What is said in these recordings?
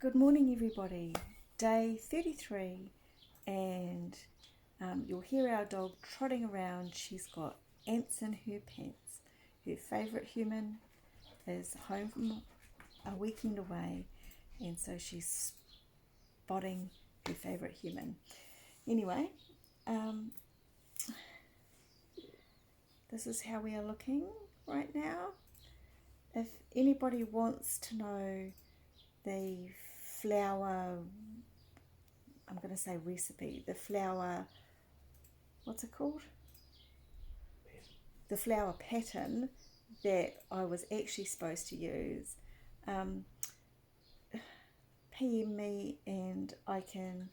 Good morning, everybody. Day 33, and you'll hear our dog trotting around. She's got ants in her pants. Her favourite human is home from a weekend away, and so she's spotting her favourite human. Anyway, this is how we are looking right now. If anybody wants to know the flower, I'm going to say recipe, the flower, what's it called? The flower pattern that I was actually supposed to use, PM me and I can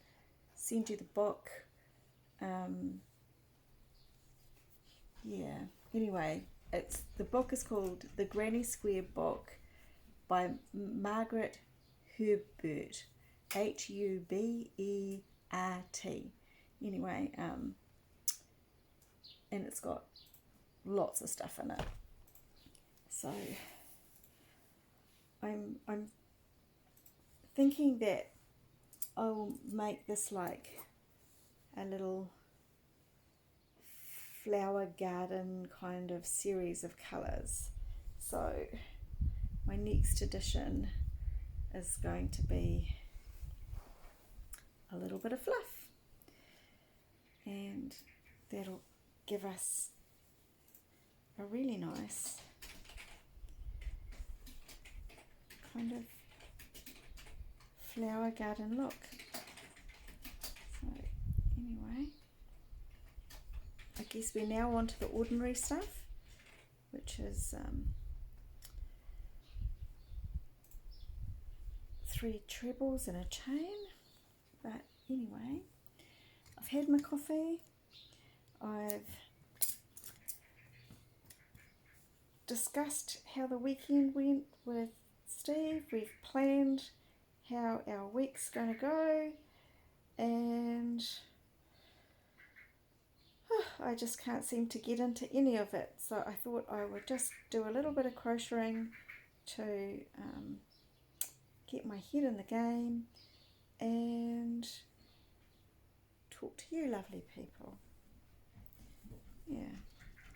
send you the book. Anyway, the book is called The Granny Square Book by Margaret Hubert, Hubert. Anyway, and it's got lots of stuff in it. So I'm thinking that I'll make this like a little flower garden kind of series of colours. So my next edition is going to be a little bit of fluff, and that'll give us a really nice kind of flower garden look. So anyway, I guess we're now on to the ordinary stuff, which is 3 trebles and a chain. But anyway, I've had my coffee, I've discussed how the weekend went with Steve, we've planned how our week's going to go, and I just can't seem to get into any of it. So I thought I would just do a little bit of crocheting to get my head in the game and talk to you lovely people.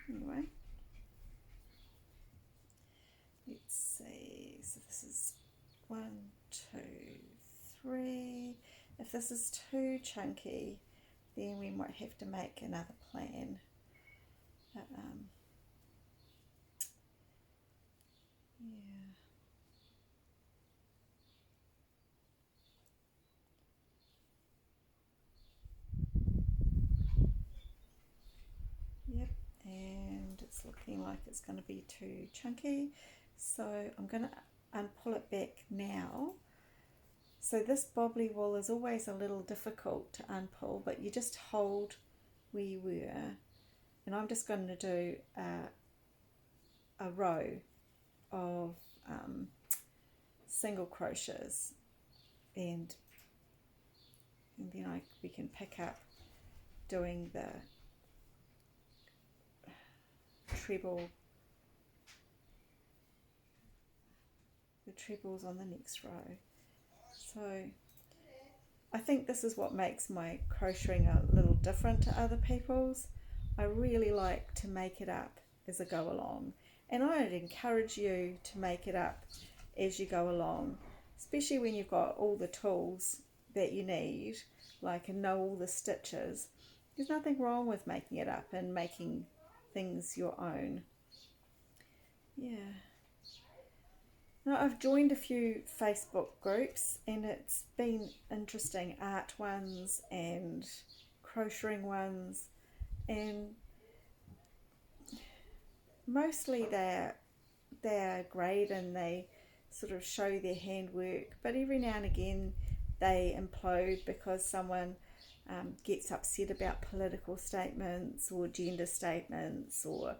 Anyway, let's see. So this is 1, 2, 3. If this is too chunky, then we might have to make another plan. But Yep, and it's looking like it's going to be too chunky, so I'm going to unpull it back now. So this bobbly wool is always a little difficult to unpull, but you just hold where you were, and I'm just going to do a row of single crochets, and then we can pick up doing the trebles on the next row. So I think this is what makes my crocheting a little different to other people's. I really like to make it up as I go along, and I would encourage you to make it up as you go along, especially when you've got all the tools that you need, like, and know all the stitches. There's nothing wrong with making it up and making things your own. Now, I've joined a few Facebook groups, and it's been interesting, art ones and crocheting ones, and mostly they're great and they sort of show their handwork, but every now and again they implode because someone gets upset about political statements or gender statements or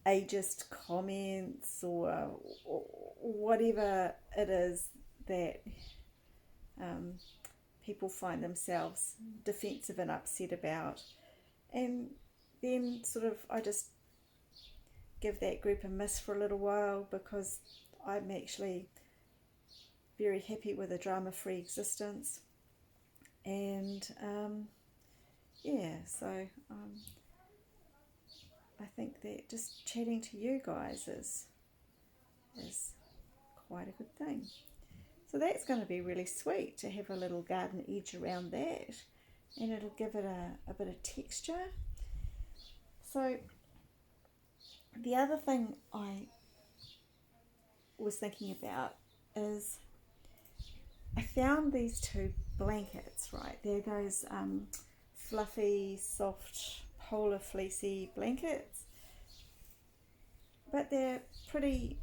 ageist comments or whatever it is that people find themselves defensive and upset about. And then sort of I just give that group a miss for a little while, because I'm actually very happy with a drama-free existence, and yeah, so I think that just chatting to you guys is quite a good thing. So that's going to be really sweet to have a little garden edge around that, and it'll give it a bit of texture. So the other thing I was thinking about is I found these two blankets, right? They're those fluffy, soft, polar fleecy blankets, but they're pretty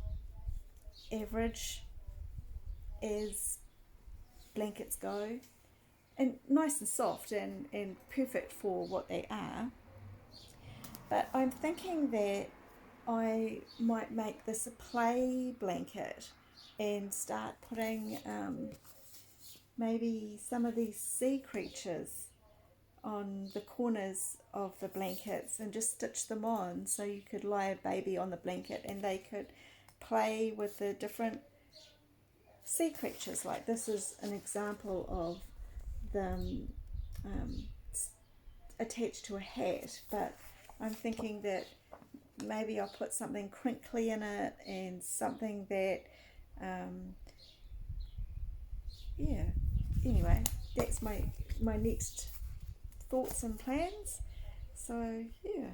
average as blankets go, and nice and soft and perfect for what they are. But I'm thinking that I might make this a play blanket and start putting maybe some of these sea creatures on the corners of the blankets and just stitch them on, so you could lie a baby on the blanket and they could play with the different sea creatures. Like this is an example of them attached to a hat, but I'm thinking that maybe I'll put something crinkly in it and something that yeah, anyway, that's my next thoughts and plans. So yeah,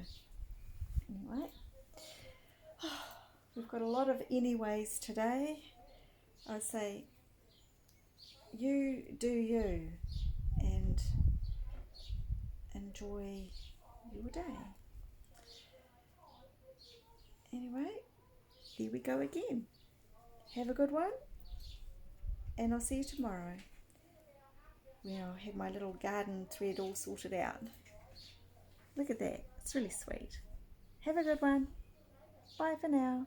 anyway, we've got a lot of anyways today. I'd say you do you and enjoy your day. Anyway, here we go again. Have a good one, and I'll see you tomorrow when I'll have my little garden thread all sorted out. Look at that, it's really sweet. Have a good one. Bye for now.